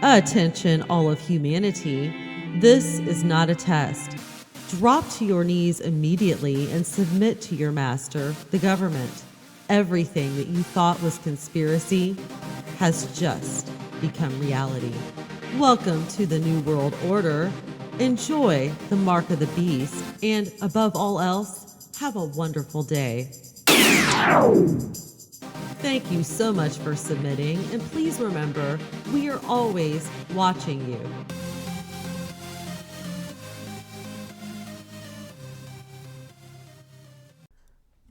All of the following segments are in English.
Attention, all of humanity. This is not a test. Drop to your knees immediately and submit to your master, the government. Everything that you thought was conspiracy has just become reality. Welcome to the New World Order. Enjoy the mark of the beast, and above all else, have a wonderful day. Thank you so much for submitting, and please remember, we are always watching you.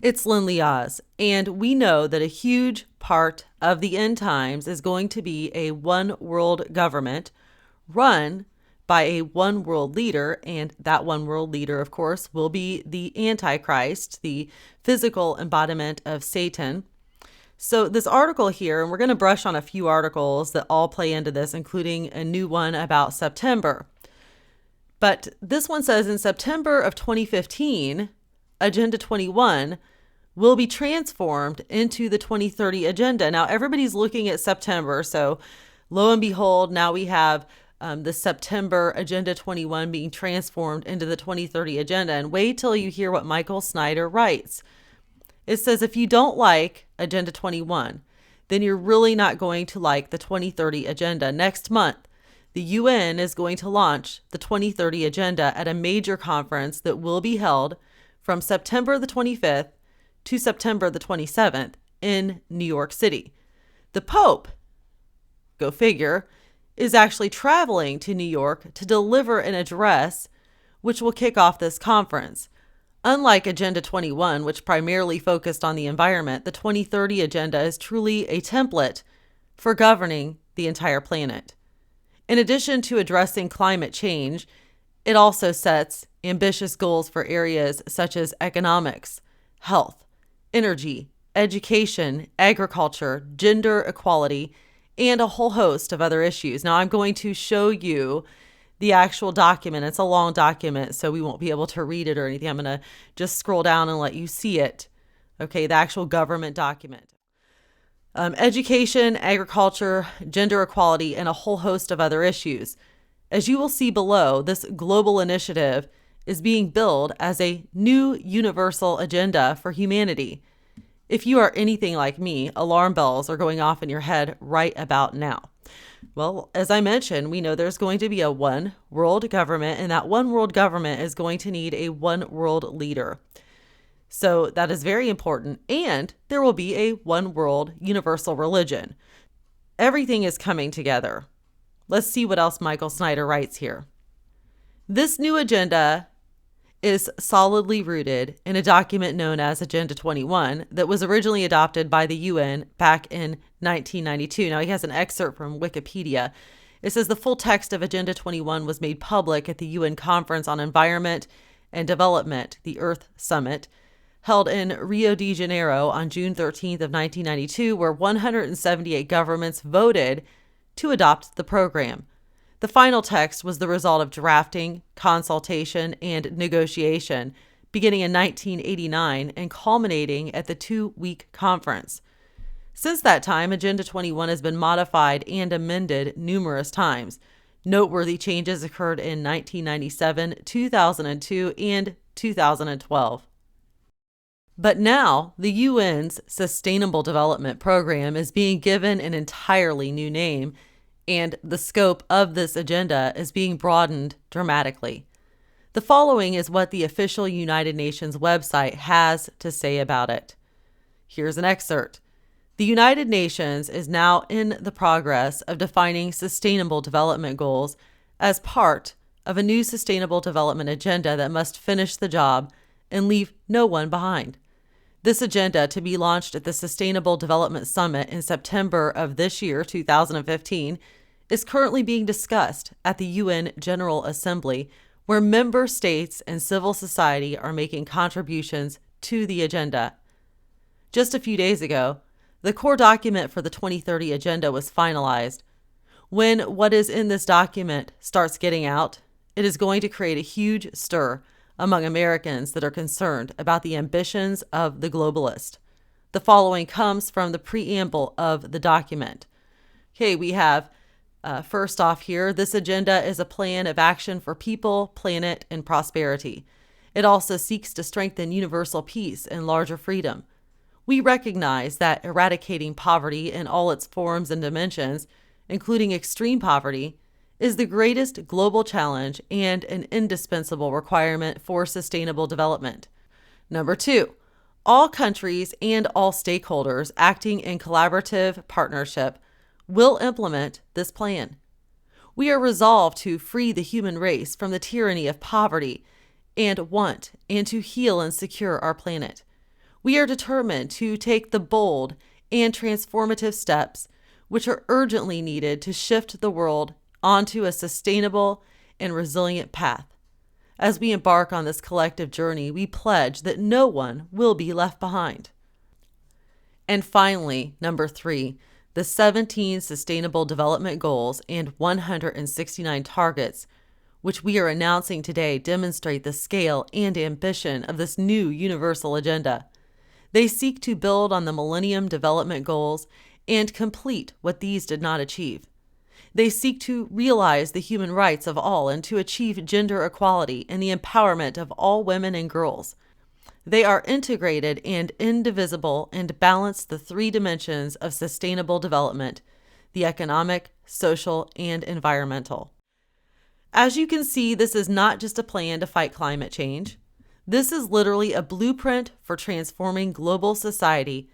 It's Lindley Oz, and we know that a huge part of the end times is going to be a one world government run by a one world leader, and that one world leader, of course, will be the Antichrist, the physical embodiment of Satan. So this article here, and we're going to brush on a few articles that all play into this, including a new one about September. But this one says in September of 2015, Agenda 21 will be transformed into the 2030 agenda. Now, everybody's looking at September. So lo and behold, now we have the September Agenda 21 being transformed into the 2030 agenda. And wait till you hear what Michael Snyder writes. It says, if you don't like Agenda 21, then you're really not going to like the 2030 agenda. Next month, the UN is going to launch the 2030 agenda at a major conference that will be held from September the 25th to September the 27th in New York City. The Pope, go figure, is actually traveling to New York to deliver an address which will kick off this conference. Unlike Agenda 21, which primarily focused on the environment, the 2030 agenda is truly a template for governing the entire planet. In addition to addressing climate change, it also sets ambitious goals for areas such as economics, health, energy, education, agriculture, gender equality, and a whole host of other issues. Now, I'm going to show you the actual document. It's a long document, so we won't be able to read it or anything. I'm going to just scroll down and let you see it. Okay, the actual government document. Education, agriculture, gender equality, and a whole host of other issues. As you will see below, this global initiative is being billed as a new universal agenda for humanity. If you are anything like me, alarm bells are going off in your head right about now. Well, as I mentioned, we know there's going to be a one world government, and that one world government is going to need a one world leader. So that is very important. And there will be a one world universal religion. Everything is coming together. Let's see what else Michael Snyder writes here. This new agenda is solidly rooted in a document known as Agenda 21 that was originally adopted by the UN back in 1992. Now, he has an excerpt from Wikipedia. It says the full text of Agenda 21 was made public at the UN Conference on Environment and Development, the Earth Summit, held in Rio de Janeiro on June 13th of 1992, where 178 governments voted to adopt the program. The final text was the result of drafting, consultation, and negotiation beginning in 1989 and culminating at the 2-week conference. Since that time, Agenda 21 has been modified and amended numerous times. Noteworthy changes occurred in 1997, 2002, and 2012. But now, the UN's Sustainable Development Program is being given an entirely new name, and the scope of this agenda is being broadened dramatically. The following is what the official United Nations website has to say about it. Here's an excerpt. The United Nations is now in the progress of defining sustainable development goals as part of a new sustainable development agenda that must finish the job and leave no one behind. This agenda, to be launched at the Sustainable Development Summit in September of this year, 2015, is currently being discussed at the UN General Assembly, where member states and civil society are making contributions to the agenda. Just a few days ago, the core document for the 2030 agenda was finalized. When what is in this document starts getting out, it is going to create a huge stir among Americans that are concerned about the ambitions of the globalist. The following comes from the preamble of the document. Okay, we have First off here, this agenda is a plan of action for people, planet, and prosperity. It also seeks to strengthen universal peace and larger freedom. We recognize that eradicating poverty in all its forms and dimensions, including extreme poverty, is the greatest global challenge and an indispensable requirement for sustainable development. Number two, all countries and all stakeholders acting in collaborative partnership will implement this plan. We are resolved to free the human race from the tyranny of poverty and want, and to heal and secure our planet. We are determined to take the bold and transformative steps which are urgently needed to shift the world onto a sustainable and resilient path. As we embark on this collective journey, we pledge that no one will be left behind. And finally, number three, the 17 Sustainable Development Goals and 169 targets, which we are announcing today, demonstrate the scale and ambition of this new universal agenda. They seek to build on the Millennium Development Goals and complete what these did not achieve. They seek to realize the human rights of all and to achieve gender equality and the empowerment of all women and girls. They are integrated and indivisible and balance the three dimensions of sustainable development: the economic, social, and environmental. As you can see, this is not just a plan to fight climate change. This is literally a blueprint for transforming global society.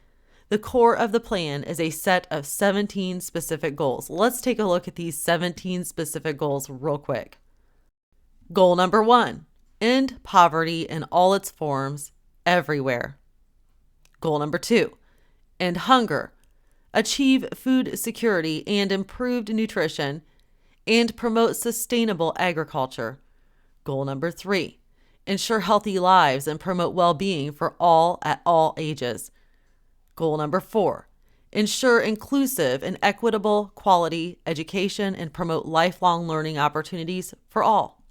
The core of the plan is a set of 17 specific goals. Let's take a look at these 17 specific goals real quick. Goal number one, end poverty in all its forms, everywhere. Goal number two, end hunger, achieve food security and improved nutrition, and promote sustainable agriculture. Goal number three, ensure healthy lives and promote well-being for all at all ages. Goal number four, ensure inclusive and equitable quality education and promote lifelong learning opportunities for all.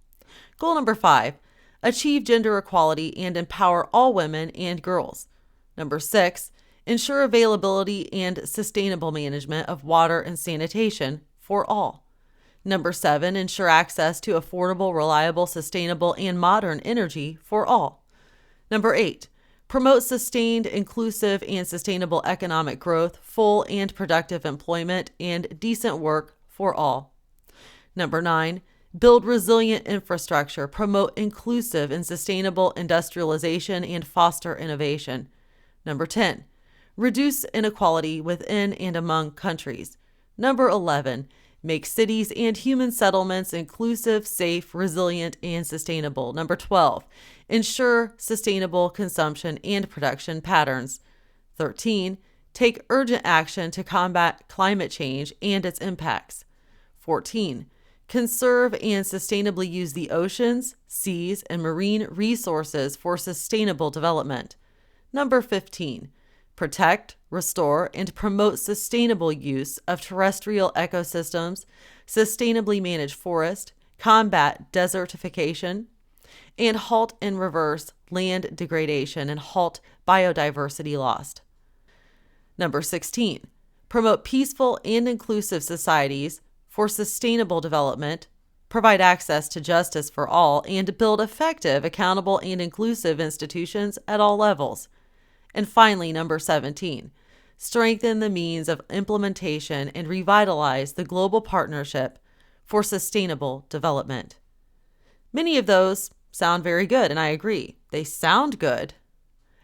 Goal number five, achieve gender equality and empower all women and girls. Number six, ensure availability and sustainable management of water and sanitation for all. Number seven, ensure access to affordable, reliable, sustainable, and modern energy for all. Number eight, promote sustained, inclusive, and sustainable economic growth, full and productive employment, and decent work for all. Number nine, build resilient infrastructure, promote inclusive and sustainable industrialization, and foster innovation. Number 10, reduce inequality within and among countries. Number 11, make cities and human settlements inclusive, safe, resilient, and sustainable. Number 12, ensure sustainable consumption and production patterns. 13, take urgent action to combat climate change and its impacts. 14, conserve and sustainably use the oceans, seas, and marine resources for sustainable development. Number 15, protect, restore, and promote sustainable use of terrestrial ecosystems, sustainably manage forest, combat desertification, and halt and reverse land degradation and halt biodiversity loss. Number 16, promote peaceful and inclusive societies for sustainable development, provide access to justice for all, and build effective, accountable, and inclusive institutions at all levels. And finally, number 17, strengthen the means of implementation and revitalize the global partnership for sustainable development. Many of those sound very good, and I agree. They sound good.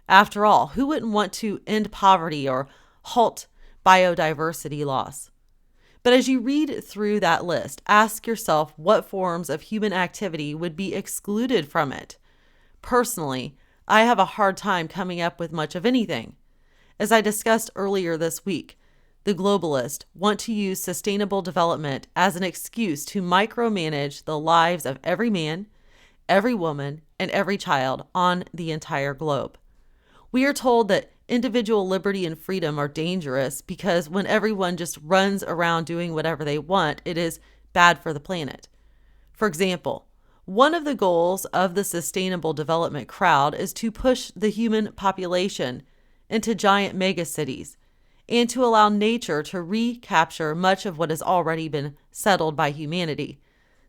After all, who wouldn't want to end poverty or halt biodiversity loss? But as you read through that list, ask yourself what forms of human activity would be excluded from it. Personally, I have a hard time coming up with much of anything. As I discussed earlier this week, the globalists want to use sustainable development as an excuse to micromanage the lives of every man, every woman, and every child on the entire globe. We are told that individual liberty and freedom are dangerous because when everyone just runs around doing whatever they want, it is bad for the planet. For example, one of the goals of the sustainable development crowd is to push the human population into giant megacities and to allow nature to recapture much of what has already been settled by humanity.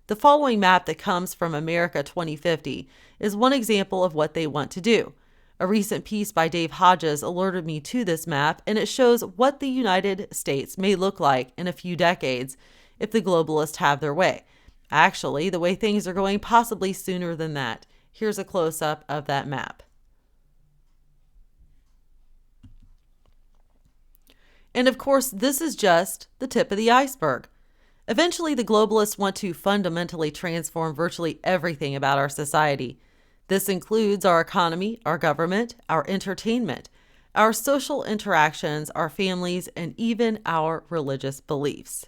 The following map that comes from America 2050 is one example of what they want to do. A recent piece by Dave Hodges alerted me to this map, and it shows what the United States may look like in a few decades if the globalists have their way. Actually, the way things are going, possibly sooner than that. Here's a close-up of that map. And of course, this is just the tip of the iceberg. Eventually, the globalists want to fundamentally transform virtually everything about our society. This includes our economy, our government, our entertainment, our social interactions, our families, and even our religious beliefs.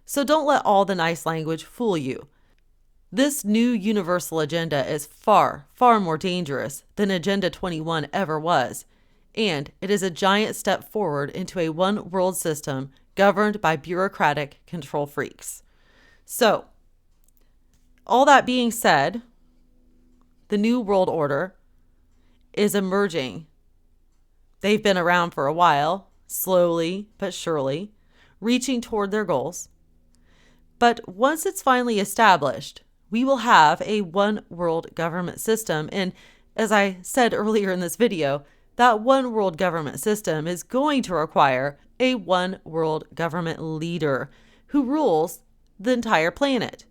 So don't let all the nice language fool you. This new universal agenda is far, far more dangerous than Agenda 21 ever was, and it is a giant step forward into a one-world system governed by bureaucratic control freaks. So, all that being said, the New World Order is emerging. They've been around for a while, slowly but surely, reaching toward their goals. But once it's finally established, we will have a one world government system. And as I said earlier in this video, that one world government system is going to require a one world government leader who rules the entire planet.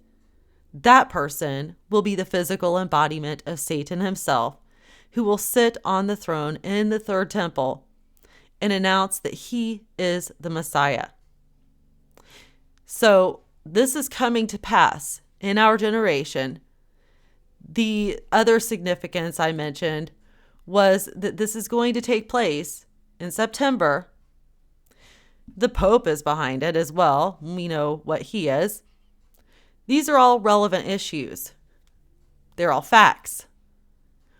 That person will be the physical embodiment of Satan himself, who will sit on the throne in the third temple and announce that he is the Messiah. So this is coming to pass in our generation. The other significance I mentioned was that this is going to take place in September. The Pope is behind it as well. We know what he is. These are all relevant issues. They're all facts.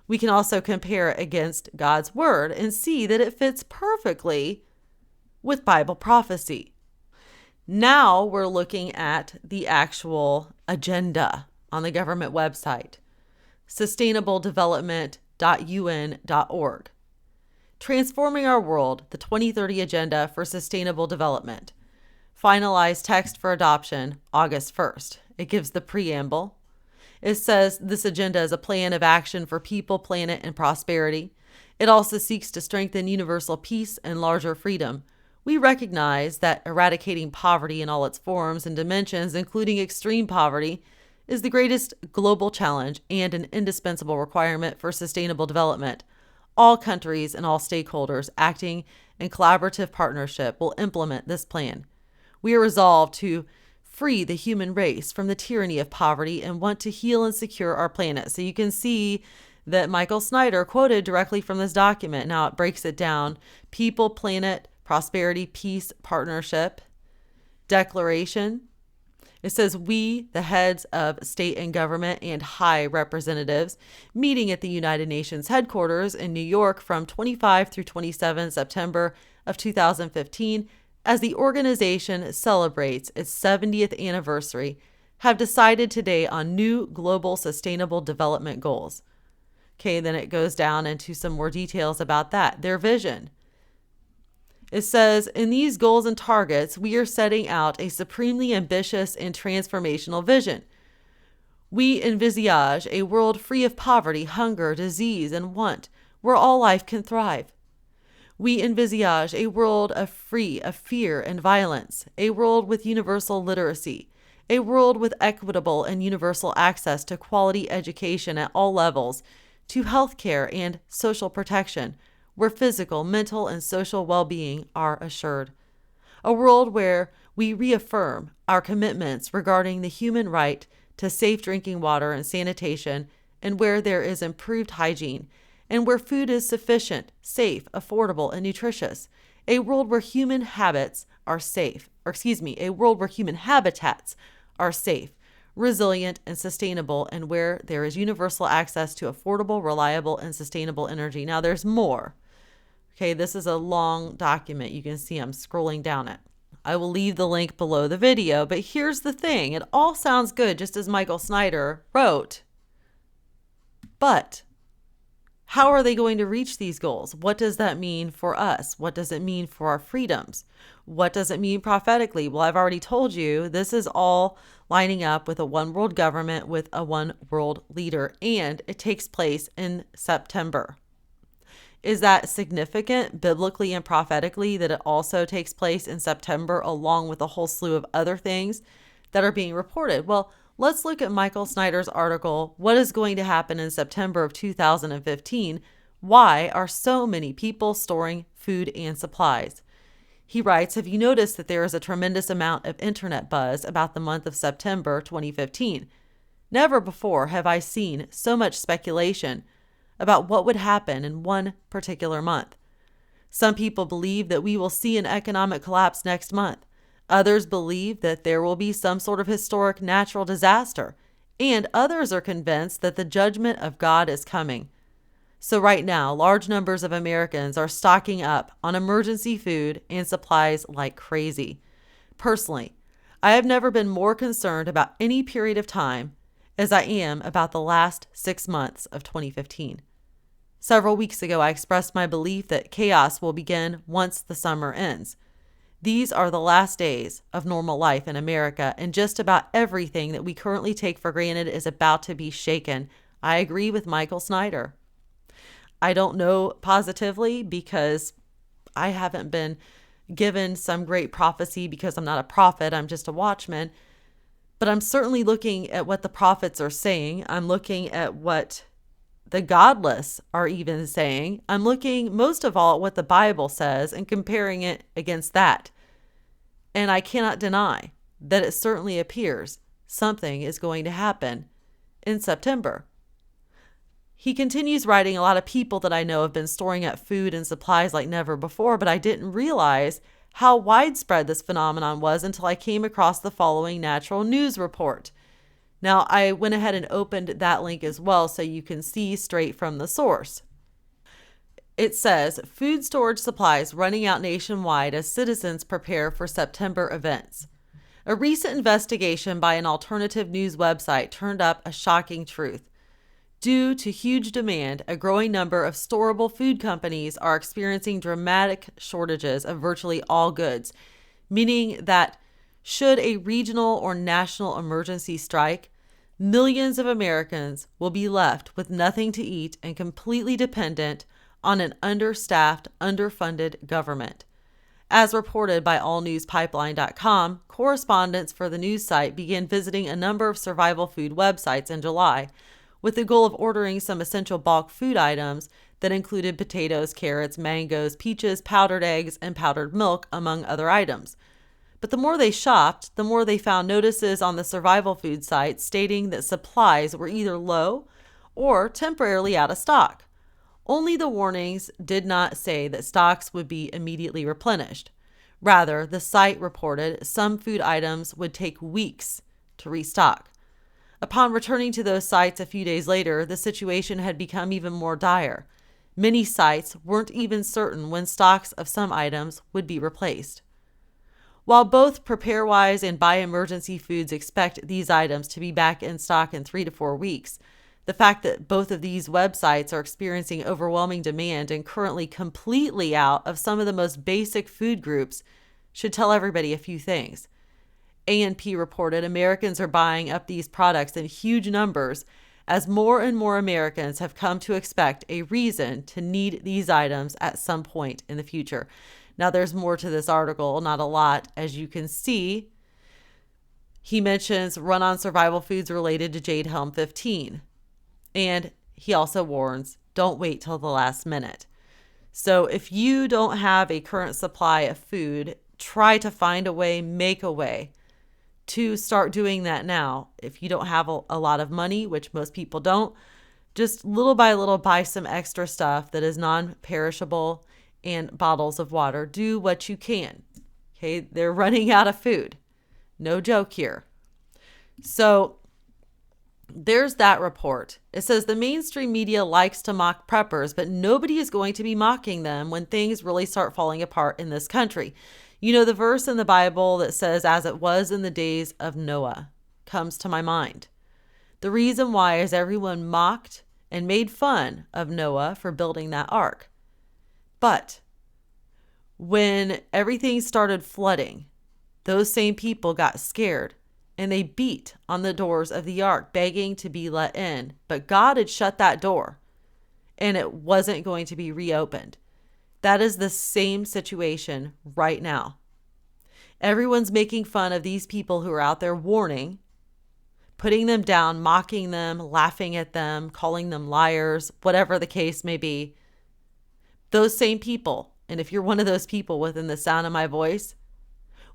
We can also compare it against God's word and see that it fits perfectly with Bible prophecy. Now we're looking at the actual agenda on the government website, sustainabledevelopment.un.org. Transforming Our World, the 2030 Agenda for Sustainable Development. Finalized text for adoption August 1st. It gives the preamble. It says this agenda is a plan of action for people, planet, and prosperity. It also seeks to strengthen universal peace and larger freedom. We recognize that eradicating poverty in all its forms and dimensions, including extreme poverty, is the greatest global challenge and an indispensable requirement for sustainable development. All countries and all stakeholders acting in collaborative partnership will implement this plan. We are resolved to free the human race from the tyranny of poverty and want to heal and secure our planet. So you can see that Michael Snyder quoted directly from this document. Now it breaks it down. People, planet, prosperity, peace, partnership, declaration. It says, we, the heads of state and government and high representatives, meeting at the United Nations headquarters in New York from 25 through 27 September of 2015, as the organization celebrates its 70th anniversary, have decided today on new global sustainable development goals. Okay, then it goes down into some more details about that, their vision. It says, in these goals and targets, we are setting out a supremely ambitious and transformational vision. We envisage a world free of poverty, hunger, disease, and want, where all life can thrive. We envisage a world free of fear and violence, a world with universal literacy, a world with equitable and universal access to quality education at all levels, to health care and social protection, where physical, mental, and social well-being are assured. A world where we reaffirm our commitments regarding the human right to safe drinking water and sanitation, and where there is improved hygiene, and where food is sufficient, safe, affordable, and nutritious. A world where human habits are safe, a world where human habitats are safe, resilient, and sustainable, and where there is universal access to affordable, reliable, and sustainable energy. Now there's more. Okay, this is a long document. You can see I'm scrolling down it. I will leave the link below the video, but here's the thing. It all sounds good, just as Michael Snyder wrote. But How are they going to reach these goals? What does that mean for us? What does it mean for our freedoms? What does it mean prophetically? Well, I've already told you this is all lining up with a one world government with a one world leader, and it takes place in September. Is that significant biblically and prophetically that it also takes place in September, along with a whole slew of other things that are being reported? Well, let's look at Michael Snyder's article, What is Going to Happen in September of 2015? Why are so many people storing food and supplies? He writes, have you noticed that there is a tremendous amount of internet buzz about the month of September 2015? Never before have I seen so much speculation about what would happen in one particular month. Some people believe that we will see an economic collapse next month. Others believe that there will be some sort of historic natural disaster. And others are convinced that the judgment of God is coming. So right now, large numbers of Americans are stocking up on emergency food and supplies like crazy. Personally, I have never been more concerned about any period of time as I am about the last 6 months of 2015. Several weeks ago, I expressed my belief that chaos will begin once the summer ends. These are the last days of normal life in America, and just about everything that we currently take for granted is about to be shaken. I agree with Michael Snyder. I don't know positively because I haven't been given some great prophecy because I'm not a prophet, I'm just a watchman. But I'm certainly looking at what the prophets are saying. I'm looking at what the godless are even saying. I'm looking most of all at what the Bible says and comparing it against that. And I cannot deny that it certainly appears something is going to happen in September. He continues writing, a lot of people that I know have been storing up food and supplies like never before, but I didn't realize how widespread this phenomenon was until I came across the following natural news report. Now, I went ahead and opened that link as well so you can see straight from the source. It says, food storage supplies running out nationwide as citizens prepare for September events. A recent investigation by an alternative news website turned up a shocking truth. Due to huge demand, a growing number of storable food companies are experiencing dramatic shortages of virtually all goods, meaning that should a regional or national emergency strike, millions of Americans will be left with nothing to eat and completely dependent on an understaffed, underfunded government. As reported by allnewspipeline.com, correspondents for the news site began visiting a number of survival food websites in July, with the goal of ordering some essential bulk food items that included potatoes, carrots, mangoes, peaches, powdered eggs, and powdered milk, among other items. But the more they shopped, the more they found notices on the survival food sites stating that supplies were either low or temporarily out of stock. Only the warnings did not say that stocks would be immediately replenished. Rather, the site reported some food items would take weeks to restock. Upon returning to those sites a few days later, the situation had become even more dire. Many sites weren't even certain when stocks of some items would be replaced. While both PrepareWise and Buy Emergency Foods expect these items to be back in stock in 3 to 4 weeks, the fact that both of these websites are experiencing overwhelming demand and currently completely out of some of the most basic food groups should tell everybody a few things. ANP reported Americans are buying up these products in huge numbers as more and more Americans have come to expect a reason to need these items at some point in the future. Now, there's more to this article, not a lot, as you can see. He mentions run-on survival foods related to Jade Helm 15. And he also warns, don't wait till the last minute. So if you don't have a current supply of food, try to find a way, make a way to start doing that now. If you don't have a lot of money, which most people don't, just little by little buy some extra stuff that is non-perishable and bottles of water. Do what you can. Okay, they're running out of food. No joke here. So there's that report. It says the mainstream media likes to mock preppers, but nobody is going to be mocking them when things really start falling apart in this country. You know, the verse in the Bible that says, as it was in the days of Noah, comes to my mind. The reason why is everyone mocked and made fun of Noah for building that ark. But when everything started flooding, those same people got scared and they beat on the doors of the ark, begging to be let in. But God had shut that door and it wasn't going to be reopened. That is the same situation right now. Everyone's making fun of these people who are out there warning, putting them down, mocking them, laughing at them, calling them liars, whatever the case may be. Those same people, and if you're one of those people within the sound of my voice,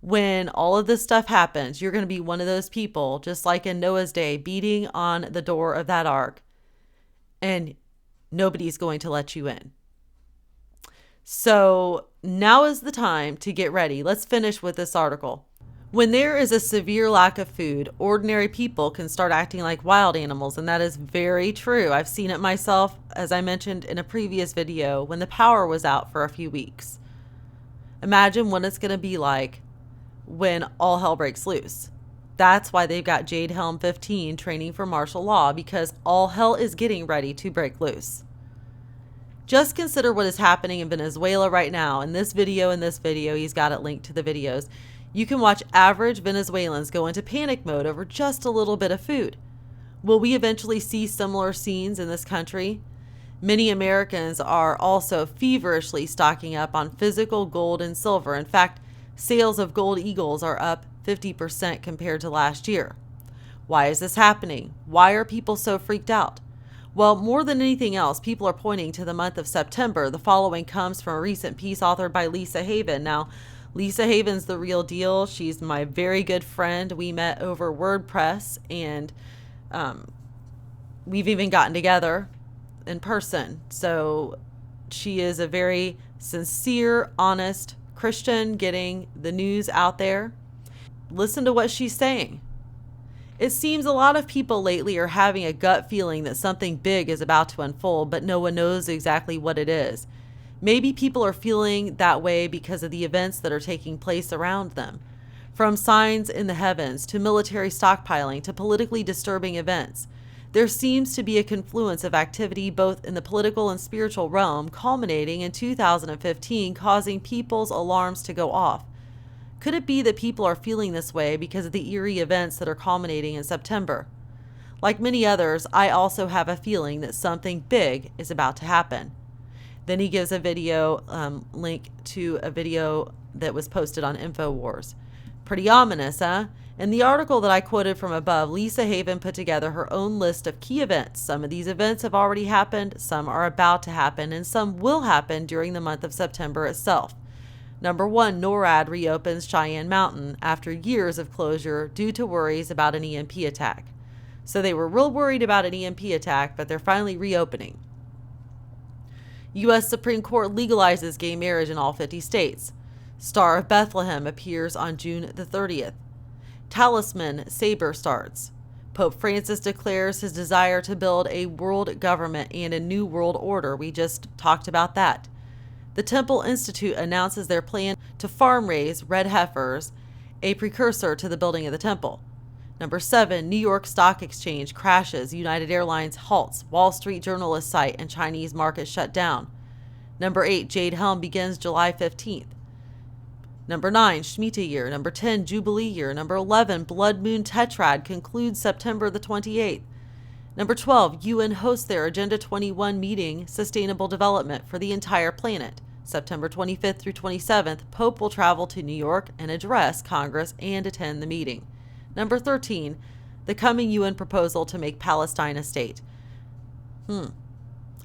when all of this stuff happens, you're going to be one of those people, just like in Noah's day, beating on the door of that ark, and nobody's going to let you in. So now is the time to get ready. Let's finish with this article. When there is a severe lack of food, ordinary people can start acting like wild animals, and that is very true. I've seen it myself, as I mentioned in a previous video, when the power was out for a few weeks. Imagine what it's going to be like when all hell breaks loose. That's why they've got Jade Helm 15 training for martial law, because all hell is getting ready to break loose. Just consider what is happening in Venezuela right now. In this video, he's got it linked to the videos. You can watch average Venezuelans go into panic mode over just a little bit of food. Will we eventually see similar scenes in this country? Many Americans are also feverishly stocking up on physical gold and silver. In fact, sales of gold eagles are up 50% compared to last year. Why is this happening? Why are people so freaked out? Well, more than anything else, people are pointing to the month of September. The following comes from a recent piece authored by Lisa Haven. Now, Lisa Haven's the real deal. She's my very good friend. We met over WordPress, and we've even gotten together in person. So she is a very sincere, honest Christian getting the news out there. Listen to what she's saying. It seems a lot of people lately are having a gut feeling that something big is about to unfold, but no one knows exactly what it is. Maybe people are feeling that way because of the events that are taking place around them. From signs in the heavens to military stockpiling to politically disturbing events, there seems to be a confluence of activity both in the political and spiritual realm, culminating in 2015, causing people's alarms to go off. Could it be that people are feeling this way because of the eerie events that are culminating in September? Like many others, I also have a feeling that something big is about to happen. Then he gives a video link to a video that was posted on InfoWars. Pretty ominous, huh? In the article that I quoted from above, Lisa Haven put together her own list of key events. Some of these events have already happened, some are about to happen, and some will happen during the month of September itself. Number 1, NORAD reopens Cheyenne Mountain after years of closure due to worries about an EMP attack. So they were real worried about an EMP attack, but they're finally reopening. U.S. Supreme Court legalizes gay marriage in all 50 states. Star of Bethlehem appears on June the 30th. Talisman saber starts. Pope Francis declares his desire to build a world government and a new world order. We just talked about that. The Temple Institute announces their plan to farm raise red heifers, a precursor to the building of the temple. Number 7, New York Stock Exchange crashes, United Airlines halts, Wall Street Journal site, and Chinese market shut down. Number 8, Jade Helm begins July 15th. Number 9, Shemitah year. Number 10, Jubilee year. Number 11, Blood Moon Tetrad concludes September the 28th. Number 12, UN hosts their Agenda 21 meeting, Sustainable Development for the entire planet. September 25th through 27th, Pope will travel to New York and address Congress and attend the meeting. Number 13, the coming UN proposal to make Palestine a state.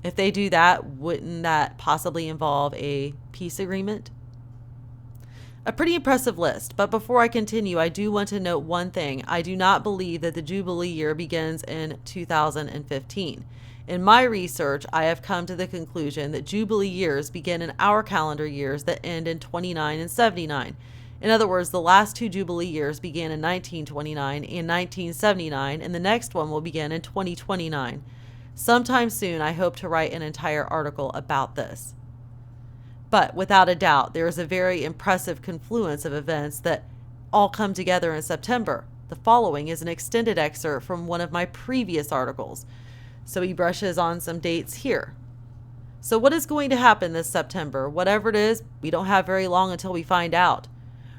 If they do that, wouldn't that possibly involve a peace agreement? A pretty impressive list, but before I continue, I do want to note one thing. I do not believe that the Jubilee year begins in 2015. In my research, I have come to the conclusion that Jubilee years begin in our calendar years that end in 29 and 79. In other words, the last 2 Jubilee years began in 1929 and 1979, and the next one will begin in 2029. Sometime soon, I hope to write an entire article about this. But without a doubt, there is a very impressive confluence of events that all come together in September. The following is an extended excerpt from one of my previous articles. So he brushes on some dates here. So what is going to happen this September? Whatever it is, we don't have very long until we find out.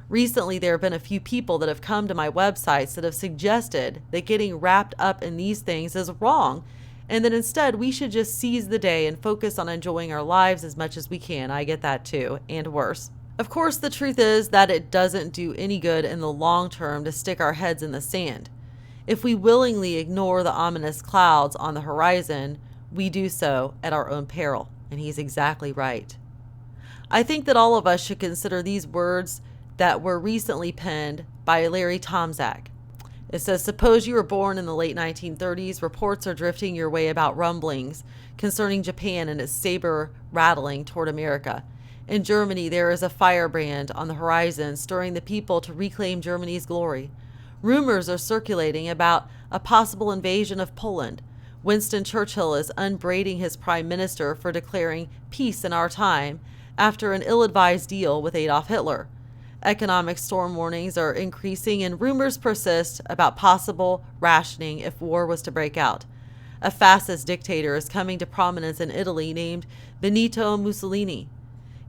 Recently, there have been a few people that have come to my websites that have suggested that getting wrapped up in these things is wrong, and that instead we should just seize the day and focus on enjoying our lives as much as we can. I get that too, and worse. Of course, the truth is that it doesn't do any good in the long term to stick our heads in the sand. If we willingly ignore the ominous clouds on the horizon, we do so at our own peril, and he's exactly right. I think that all of us should consider these words that were recently penned by Larry Tomczak. It says, suppose you were born in the late 1930s, reports are drifting your way about rumblings concerning Japan and its saber rattling toward America. In Germany, there is a firebrand on the horizon, stirring the people to reclaim Germany's glory. Rumors are circulating about a possible invasion of Poland. Winston Churchill is unbraiding his prime minister for declaring peace in our time after an ill-advised deal with Adolf Hitler. Economic storm warnings are increasing and rumors persist about possible rationing if war was to break out. A fascist dictator is coming to prominence in Italy named Benito Mussolini.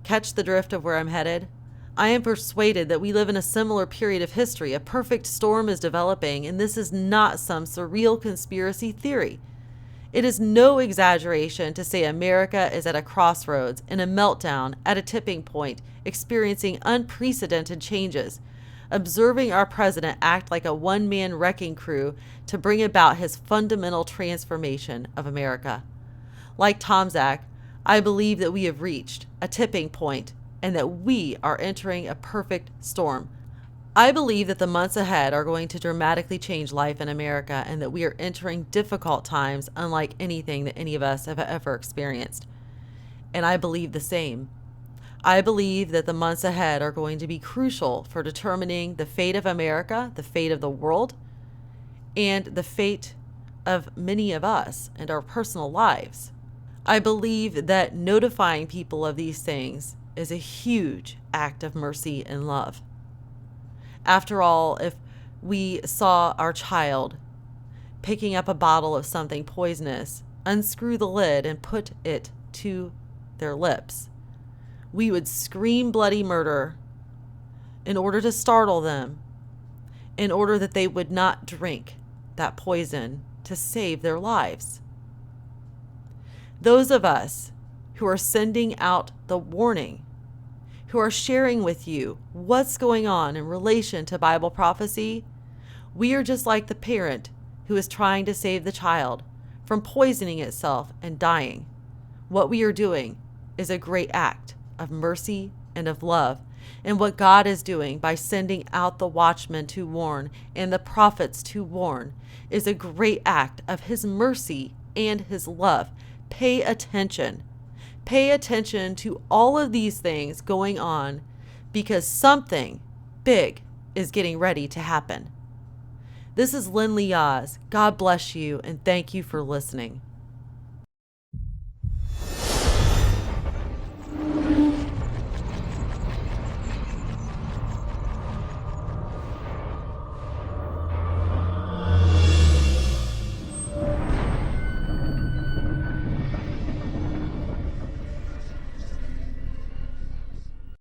Catch the drift of where I'm headed? I am persuaded that we live in a similar period of history. A perfect storm is developing, and this is not some surreal conspiracy theory. It is no exaggeration to say America is at a crossroads, in a meltdown, at a tipping point, experiencing unprecedented changes. Observing our president act like a one-man wrecking crew to bring about his fundamental transformation of America. Like Tomczak, I believe that we have reached a tipping point and that we are entering a perfect storm. I believe that the months ahead are going to dramatically change life in America and that we are entering difficult times unlike anything that any of us have ever experienced. And I believe the same. I believe that the months ahead are going to be crucial for determining the fate of America, the fate of the world, and the fate of many of us and our personal lives. I believe that notifying people of these things is a huge act of mercy and love. After all, if we saw our child picking up a bottle of something poisonous, unscrew the lid and put it to their lips, we would scream bloody murder in order to startle them, in order that they would not drink that poison to save their lives. Those of us who are sending out the warning, who are sharing with you what's going on in relation to Bible prophecy, we are just like the parent who is trying to save the child from poisoning itself and dying. What we are doing is a great act of mercy and of love. And what God is doing by sending out the watchmen to warn and the prophets to warn is a great act of his mercy and his love. Pay attention. Pay attention to all of these things going on because something big is getting ready to happen. This is Lynn Lee Oz. God bless you and thank you for listening.